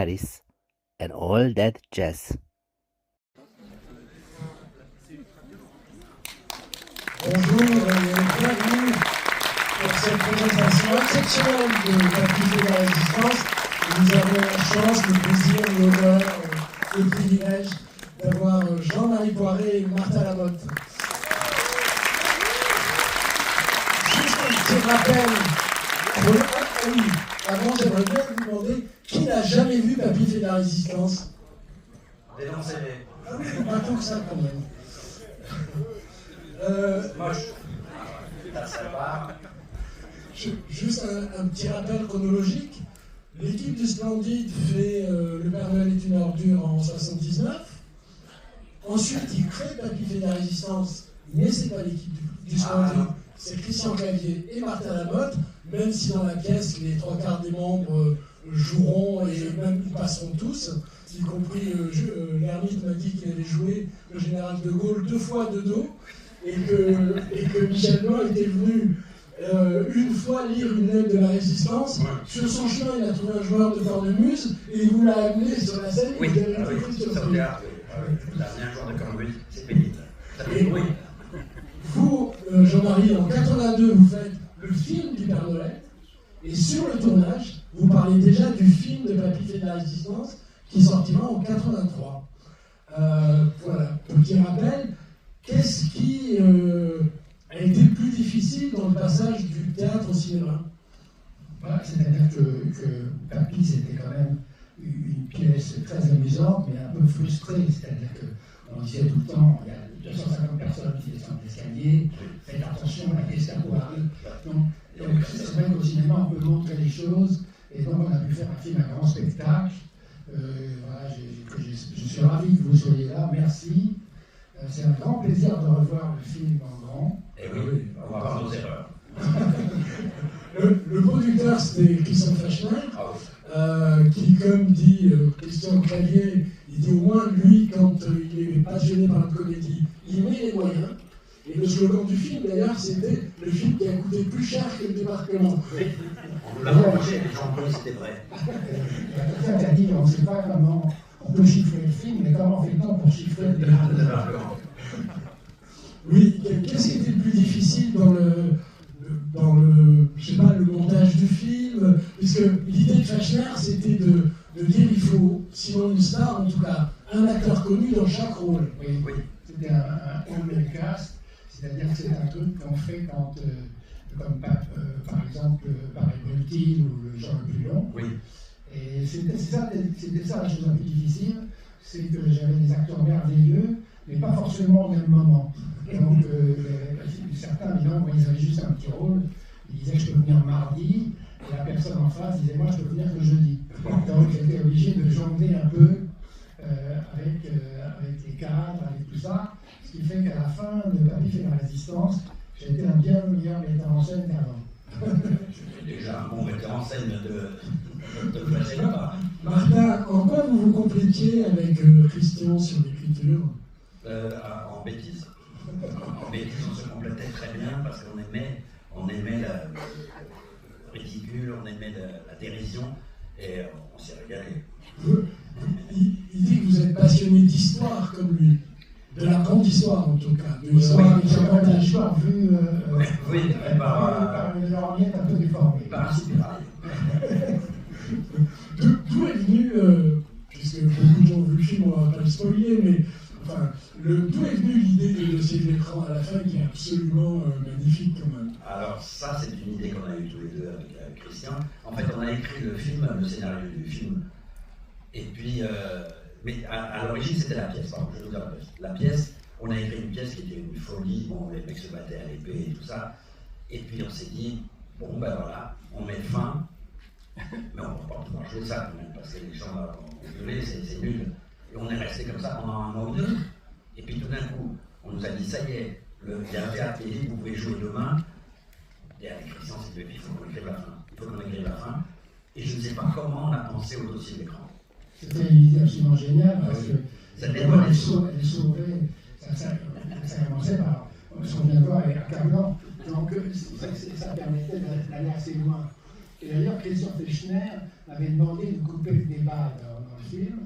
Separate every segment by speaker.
Speaker 1: Paris, and all that jazz.
Speaker 2: Bonjour et bienvenue pour cette présentation exceptionnelle de Papy fait la Résistance. Nous avons la chance, le plaisir, l'honneur et le privilège d'avoir Jean-Marie Poiré et Martha Lamotte. Juste un petit rappel. Oui, avant, j'aimerais bien vous demander qui n'a jamais vu Papy fait la Résistance.
Speaker 3: Dénoncez-les.
Speaker 2: Ah oui, pas tant que ça quand même.
Speaker 3: Moche. Ça va.
Speaker 2: Juste un petit rappel chronologique. L'équipe du Splendide fait Le Père Noël est une ordure en 79. Ensuite, il crée Papy fait la Résistance, mais c'est pas l'équipe du Splendide, c'est Christian Clavier et Martha Lamotte, même si dans la pièce, les 3/4 des membres joueront et même ils passeront tous, y compris l'ermite m'a dit qu'il avait joué le général de Gaulle 2 fois de dos, et que Michel Blanc était venu une fois lire une lettre de la Résistance. Sur son chemin, il a trouvé un joueur de cornemuse et il vous l'a amené sur la scène.
Speaker 3: Oui, ça regarde. Un joueur de cornemuse, c'est pénible. Ça fait du bruit.
Speaker 2: Vous, Jean-Marie, en 82, vous faites le film du Père Noël, et sur le tournage, vous parlez déjà du film de Papy fait de la Résistance qui sortira en 83. Voilà, petit rappel. Qu'est-ce qui a été le plus difficile dans le passage du théâtre au cinéma?
Speaker 4: Voilà, c'est-à-dire que Papy, c'était quand même une pièce très amusante, mais un peu frustrée. C'est-à-dire qu'on disait tout le temps, il y a 250 personnes qui descendent l'escalier, faites attention, la Gestapo arrive. Donc c'est vrai qu'au cinéma, on peut montrer les choses, et donc on a pu faire un film à grand spectacle. Voilà, je suis ravi que vous soyez là, merci. C'est un grand plaisir de revoir le film en grand.
Speaker 3: Et oui, on va voir nos erreurs.
Speaker 2: Le producteur, c'était Christian Fachner, qui, comme dit Christian Clavier, il dit au moins, lui, quand il n'est pas gêné par la comédie, il met les moyens. Et le slogan du film, d'ailleurs, c'était le film qui a coûté plus cher que le débarquement.
Speaker 3: Oui, on nous l'a reproché, les gens ont dit que c'était vrai.
Speaker 4: Quelqu'un qui a dit, on ne sait pas comment on peut chiffrer le film, mais comment fait-on pour chiffrer le débarquement?
Speaker 2: Oui, qu'est-ce qui était le plus difficile dans le je sais pas, le montage du film, puisque l'idée de Fachner, c'était de dire il faut, sinon une star, en tout cas, un acteur connu dans chaque rôle.
Speaker 4: Oui, oui. C'était un double cast, c'est-à-dire que c'est un truc qu'on fait quand, comme par exemple, Paris Brutile ou Le Jean le plus long.
Speaker 3: Oui. Et
Speaker 4: c'était ça la chose la plus difficile, c'est que j'avais des acteurs merveilleux, mais pas forcément au même moment. Donc, certains, ils avaient juste un petit rôle, ils disaient que je peux venir mardi, et la personne en face disait moi je peux venir que jeudi. Donc j'étais obligé de jongler un peu avec les cadres, avec tout ça, ce qui fait qu'à la fin de Papy fait la Résistance, j'ai été un bien meilleur metteur en scène qu'avant.
Speaker 3: J'ai déjà un bon metteur en scène de Flagella.
Speaker 2: Martha, en quoi vous vous complétiez avec Christian sur l'écriture?
Speaker 3: En bêtise. En bêtise, on se complétait très bien parce qu'on aimait le ridicule, on aimait la dérision et on s'est régalé.
Speaker 2: Il dit que vous êtes passionné d'histoire comme lui. De la grande histoire en tout cas. De l'histoire
Speaker 4: vue
Speaker 3: par
Speaker 4: une lorgnette un peu déformée.
Speaker 3: Par inspiration.
Speaker 2: D'où est venu, puisque beaucoup de gens ont vu le film, on ne va pas le spoiler, mais enfin, d'où est venue l'idée des dossiers de l'écran à la fin qui est absolument magnifique quand même?
Speaker 3: Alors ça, c'est une idée qu'on a eue tous les deux avec Christian. En fait, on a écrit le scénario du film. Et puis, mais à l'origine, c'était la pièce. Pardon, je vais vous dire la pièce. La pièce, on a écrit une pièce qui était une folie. Bon, les mecs se battaient à l'épée et tout ça. Et puis on s'est dit, bon ben voilà, on met fin. Mais on ne va pas pouvoir jouer ça quand même, parce que les gens ont gueulé, c'est nul. Et on est resté comme ça pendant un mois ou deux. Et puis tout d'un coup, on nous a dit, ça y est, il y a un théâtre qui dit, vous pouvez jouer demain. Et avec Christian, c'est il faut qu'on écrive la fin. Il faut qu'on écrive la fin. Et je ne sais pas comment on a pensé au dossier d'écran.
Speaker 4: C'était une idée absolument géniale, parce que elle sauvait, ça commençait par, on vient de voir avec un câblant, donc ça permettait d'aller assez loin. Et d'ailleurs, Christian Fechner m'avait demandé de couper le débat dans le film,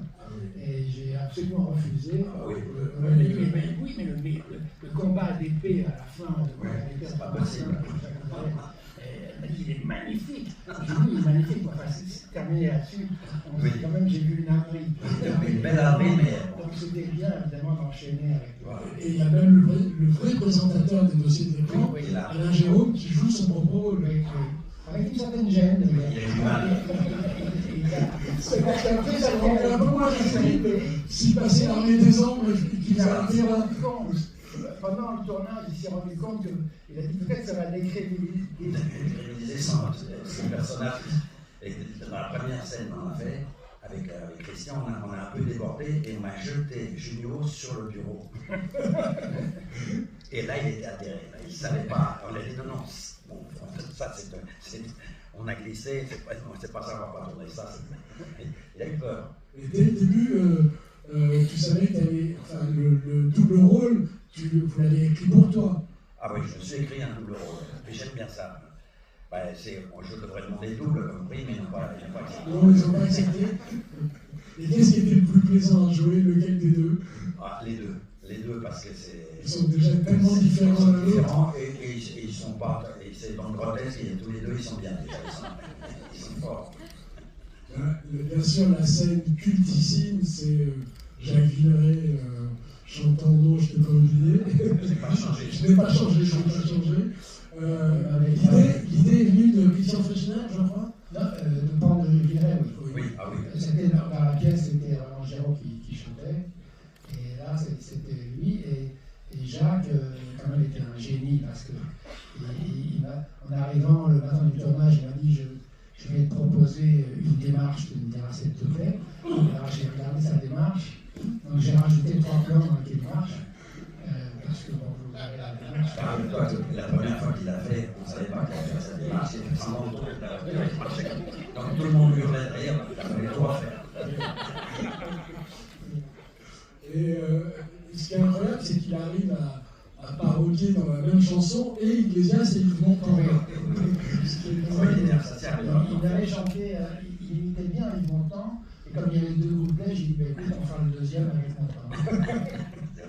Speaker 4: et j'ai absolument refusé.
Speaker 3: Oui,
Speaker 4: Oui, mais le combat d'épée à la fin,
Speaker 3: c'est pas possible.
Speaker 4: Il est magnifique. J'ai dit, il est magnifique. Enfin, c'est terminé là-dessus.
Speaker 3: Oui.
Speaker 4: Quand même, j'ai vu une abeille.
Speaker 3: Une belle abeille, mais.
Speaker 4: Donc c'était bien, évidemment, d'enchaîner avec.
Speaker 2: Et il y a même le vrai présentateur des dossiers d'écran,
Speaker 4: Oui,
Speaker 3: là.
Speaker 2: Alain Jérôme, qui joue son propre.
Speaker 4: Avec une certaine gêne.
Speaker 3: Il a du mal.
Speaker 2: C'est parce qu'après, ça rendait un peu moins crédible s'il passait l'armée des ombres et qu'il
Speaker 4: Il
Speaker 2: a
Speaker 4: s'est
Speaker 2: été
Speaker 4: rendu compte, pendant le tournage, il s'est rendu compte qu'il a dit peut-être que ça va décrédibiliser.
Speaker 3: Il disait son personnage. Et dans la première scène qu'on a fait, avec Christian, on a un peu débordé et on a jeté Junio sur le bureau. Et là, il était atterré. Là, il ne savait pas. On a dit non. Bon, ça, on a glissé. C'est pas ça, on va pas tourner ça. Il a eu peur.
Speaker 2: Et dès le début, tu savais que tu avais. Enfin, le double rôle, vous l'avez écrit pour toi.
Speaker 3: Ah oui, je me suis écrit un double rôle. Mais j'aime bien ça. Je devrais demander double comme prix, mais ils n'ont pas accepté.
Speaker 2: Non, ils n'ont pas accepté. Et qu'est-ce qui était le plus plaisant à jouer, lequel des deux?
Speaker 3: Ah, les deux. Les deux, parce que c'est.
Speaker 2: Ils sont déjà tellement différents l'un de l'autre.
Speaker 3: Et ils sont pas. Et c'est dans le grotesque, et tous les deux, ils sont bien déjà. Ils sont forts.
Speaker 2: Bien sûr, la scène cultissime, c'est Jacques Villeray chantant Non, je t'ai pas oublié.
Speaker 3: Je n'ai pas changé.
Speaker 2: Je n'ai pas changé, je n'ai pas changé. L'idée est venue de Christian Fechner, je crois.
Speaker 4: Non, de Pan de Villeray, oui.
Speaker 3: Oui, ah oui.
Speaker 4: C'était dans la pièce, c'était vraiment Géraud qui chantait. Et là, c'était lui. Et Jacques, quand même, était un génie parce que, en arrivant le matin du tournage, il m'a dit je vais te proposer une démarche, tu me diras s'il te plaît. Alors j'ai regardé sa démarche. Donc j'ai rajouté 3 plans dans la démarche. Parce que bon, vous avez la démarche.
Speaker 3: La première fois qu'il l'a fait, on ne savait pas qu'il allait faire cette démarche. Il était vraiment tombé de la voiture, il marchait. Donc tout le monde hurlait derrière, il fallait tout refaire.
Speaker 2: Et ce qui est incroyable, c'est qu'il arrive à parodier dans la même chanson et Iglesias et Yves Montand.
Speaker 4: Il avait chanté, il imitait bien Yves Montand, et comme il y avait 2 couplets, j'ai dit écoute, on fera le deuxième avec Montand.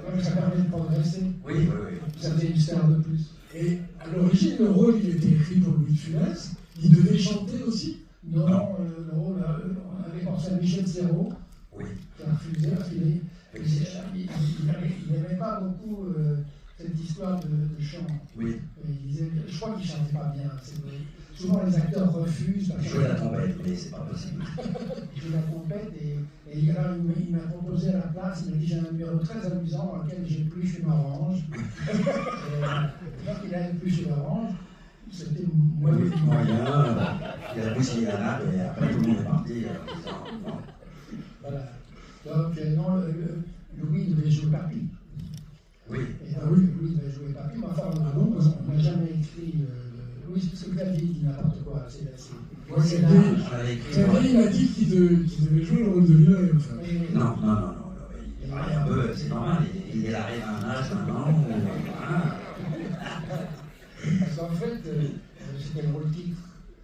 Speaker 4: Donc ça permet de progresser.
Speaker 3: Oui.
Speaker 4: Ça faisait une star de plus.
Speaker 2: Et à l'origine, le rôle, il était écrit pour Louis de Funès. Il devait chanter aussi.
Speaker 4: Non, le rôle, on avait pensé à Michel Serrault, qui a refusé parce qu'il n'aimait pas beaucoup cette histoire de chant.
Speaker 3: Oui.
Speaker 4: Il disait, je crois qu'il ne chantait pas bien. Souvent les acteurs refusent.
Speaker 3: Jouer la trompette, mais c'est pas possible.
Speaker 4: Il joue la trompette et alors il m'a proposé à la place, il m'a dit j'ai un numéro très amusant dans lequel j'épluche une orange. Donc il a épluché l'orange. C'était moyen.
Speaker 3: Il a poussé la nappe et après tout le monde est parti.
Speaker 4: Voilà. Donc non, Louis devait jouer Papy.
Speaker 3: Oui.
Speaker 4: Et Louis devait jouer Papy, mais enfin on n'a jamais écrit. Oui, parce que Clavier dit n'importe quoi.
Speaker 2: Clavier, il a dit qu'il devait jouer le rôle de Villeray.
Speaker 3: Non. Il est un peu, c'est normal. Il est arrivé à un âge maintenant.
Speaker 4: Parce qu'en fait, c'était le rôle titre.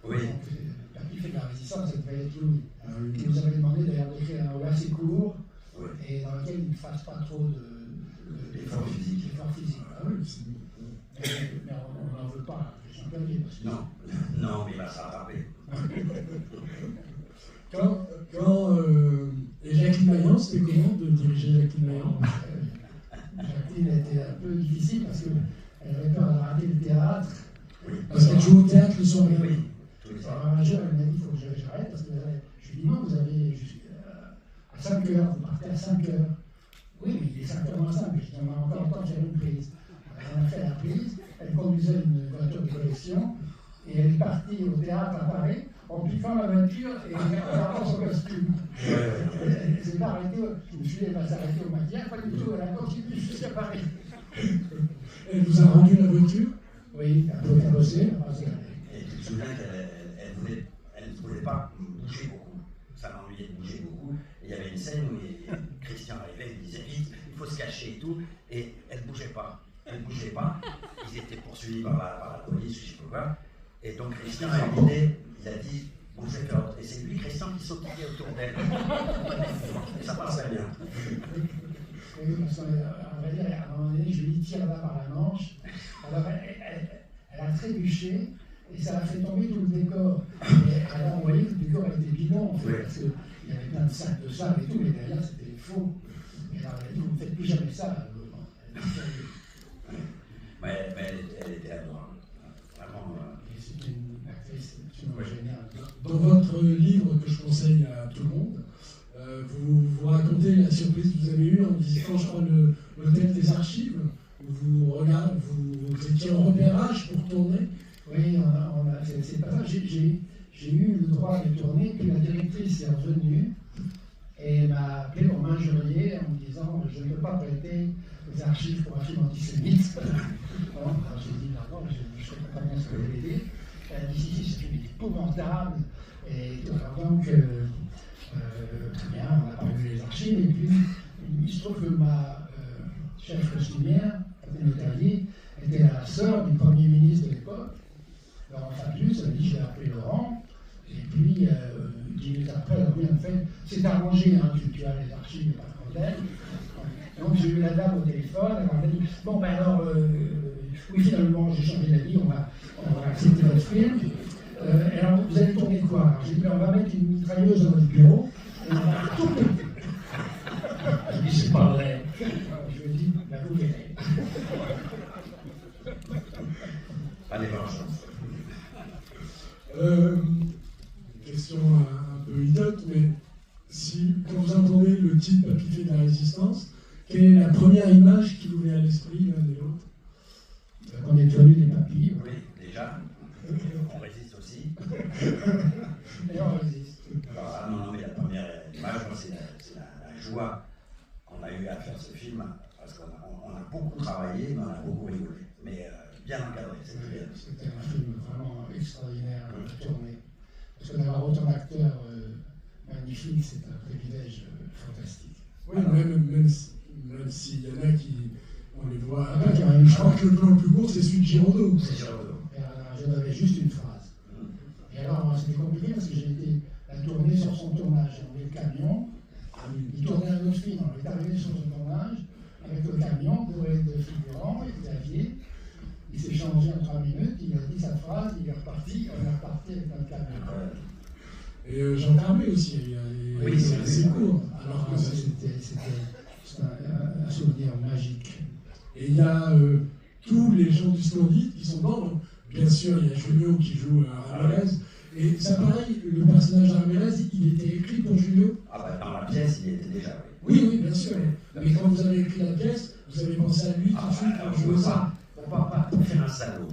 Speaker 3: Oui.
Speaker 4: Papy fait de la résistance, ça devait être Louis. Il nous avait demandé d'ailleurs d'écrire un rôle assez court et dans lequel il ne fasse pas trop
Speaker 3: d'efforts physiques.
Speaker 2: Ah oui, c'est bon.
Speaker 4: Mais on n'en veut pas.
Speaker 3: Non, mais il va se rattraper.
Speaker 2: Et Jacqueline Maillan, c'était comment de diriger Jacqueline Maillan?
Speaker 4: Jacqueline était un peu difficile parce qu'elle avait peur de rater le théâtre.
Speaker 2: Parce qu'elle joue au théâtre le soir.
Speaker 3: Oui.
Speaker 4: Alors un jour, elle m'a dit il faut que j'arrête parce que je lui ai dit non, vous avez à 5 heures, vous partez à 5 heures. Oui, mais il est 5 heures moins 5, je dis on a encore le temps de faire une prise. Alors, on a fait la prise, elle conduisait une voiture de collection et elle est partie au théâtre à Paris en piquant la voiture et en gardant son costume. Elle s'est pas arrêtée, je me suis dit elle va s'arrêter au maquillage, pas du tout, elle a continué jusqu'à Paris.
Speaker 2: Elle vous a rendu la voiture?
Speaker 4: Oui, un peu carrossée.
Speaker 3: Et tu te souviens qu'elle ne voulait pas bouger beaucoup. Ça m'ennuyait de bouger beaucoup. Et il y avait une scène où Christian arrivait, il disait vite, il faut se cacher et tout. Et elle ne bougeait pas. Ils étaient poursuivis par la police, je ne sais pas quoi. Et donc Christian a eu l'idée, il a dit bon, je vais faire autre. Et c'est lui, Christian, qui sautillait autour d'elle. Et ça passait bien.
Speaker 4: Oui, parce qu'on va dire, à un moment donné, je lui tire là par la manche. Alors, elle a trébuché et ça a fait tomber tout le décor. Et alors, on voyait que le décor était bidon, en fait,
Speaker 3: Oui.
Speaker 4: parce qu'il y avait plein de sacs de sable et tout, mais derrière, c'était faux. Et alors, elle a dit, vous ne faites plus jamais ça.
Speaker 3: Mais elle était adorable. Vraiment.
Speaker 4: C'était une actrice absolument géniale.
Speaker 2: Dans votre livre que je conseille à tout le monde, vous racontez la surprise que vous avez eue en visitant, je crois, l'hôtel des archives. Vous étiez en repérage pour tourner.
Speaker 4: Oui, c'est pas ça. J'ai eu le droit de tourner, puis la directrice est revenue et m'a appelé pour m'injurier en me disant je ne peux pas prêter les archives pour un film antisémite. Bon, alors j'ai dit non, je ne comprends pas bien ce que vous voulez dire. Elle a dit si, ce film est épouvantable. Et alors donc, très bien, on n'a pas vu les archives. Et puis, il se trouve que ma chef costumière, Catherine Métallier, était la sœur du Premier ministre de l'époque, Laurent Fabius. Elle a dit je vais appeler Laurent. Et puis, 10 minutes après, elle a dit en fait, c'est arrangé, hein, tu as les archives, pas de problème. Donc j'ai eu la dame au téléphone, elle m'a dit bon ben alors, oui finalement j'ai changé d'avis, on va accepter votre film. Alors vous allez tourner quoi? Alors j'ai dit ben, on va mettre une mitrailleuse dans votre bureau et on va tout péter. Je dis c'est pas vrai. Alors, je lui ai dit ben vous verrez.
Speaker 3: Allez, bonne chance.
Speaker 2: Question un peu idiote, mais quand vous entendez le titre Papy fait de la résistance, quelle est la première image qui vous vient à l'esprit l'un et l'autre?
Speaker 4: On est devenu des papilles.
Speaker 3: Oui, déjà. On résiste aussi.
Speaker 4: Et on résiste.
Speaker 3: Alors, non, mais la première image, c'est la joie qu'on a eu à faire ce film, parce qu'on a beaucoup travaillé, mais on a beaucoup rigolé. Mais bien encadré,
Speaker 4: C'était un film vraiment extraordinaire à tourner. Parce que d'avoir autant d'acteurs magnifiques, c'est un privilège fantastique.
Speaker 2: Oui, même s'il y en a qui, on les voit. Je crois que le plan le plus court, c'est celui de Giraudot.
Speaker 3: C'est Giraudot.
Speaker 4: Je n'avais juste une phrase. Et alors, c'était compliqué parce que j'ai été la tourner sur son tournage. On avait le camion, il tournait un autre film, on est arrivé sur son tournage avec le camion pour être figurant, et Xavier. Il s'est changé en 3 minutes, il a dit sa phrase, il est reparti, on est reparti avec notre camion.
Speaker 2: Et Jean Carmé aussi,
Speaker 3: oui, c'est
Speaker 2: assez court. Alors que
Speaker 4: c'était un souvenir magique.
Speaker 2: Et il y a tous les gens du Splendide qui sont dedans. Donc, bien sûr, il y a Junio qui joue Ramirez. Et ça, pareil, le personnage de Ramirez, il était écrit pour Junio.
Speaker 3: Ah bah dans la pièce, il était déjà,
Speaker 2: oui. Oui, bien sûr. Mais quand vous avez écrit la pièce, vous avez pensé à lui tout de suite pour jouer ça.
Speaker 3: Pour faire un salaud.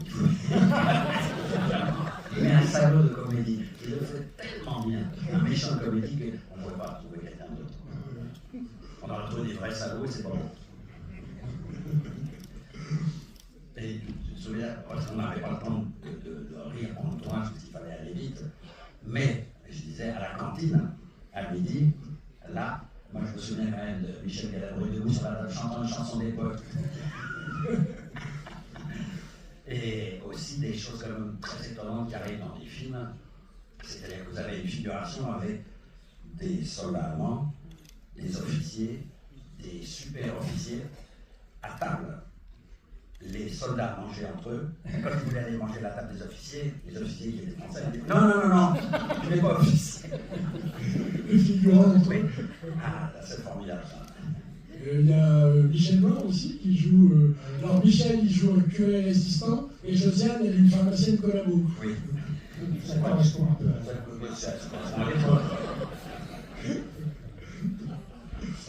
Speaker 3: Mais un salaud de comédie. Il le fait tellement bien. Un méchant de comédie qu'on ne pouvait pas trouver quelqu'un d'autre. On a retrouvé des vrais salauds et c'est pas bon. Et je me souviens, parce qu'on n'avait pas le temps de rire pendant le tournage, parce qu'il fallait aller vite. Mais, je disais, à la cantine, à midi, là, moi je me souviens quand même de Michel Galabru debout sur la table chantant une chanson d'époque. Et aussi des choses quand même très étonnantes qui arrivent dans les films. C'est-à-dire que vous avez une figuration avec des soldats allemands, des officiers, des super-officiers à table. Les soldats mangeaient entre eux. Quand ils voulaient aller manger à la table des officiers qui étaient français, ils disaient non, tu n'es pas officier.
Speaker 2: Les figurants.
Speaker 3: Oui. Ah, là, c'est formidable ça.
Speaker 2: Il y a Michel Blanc aussi qui joue. Alors Michel, il joue un curé résistant et Josiane, elle est une pharmacienne collabo.
Speaker 3: Oui.
Speaker 4: Ça correspond un peu à ça.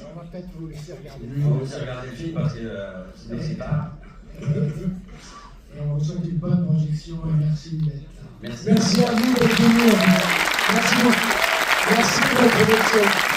Speaker 4: On va peut-être vous laisser regarder.
Speaker 3: On va vous laisser regarder le film parce que sinon c'est tard.
Speaker 4: Et on vous souhaite une bonne projection et merci d'être là.
Speaker 3: Merci.
Speaker 2: Merci à vous d'être venus. Merci beaucoup. Merci de votre projection.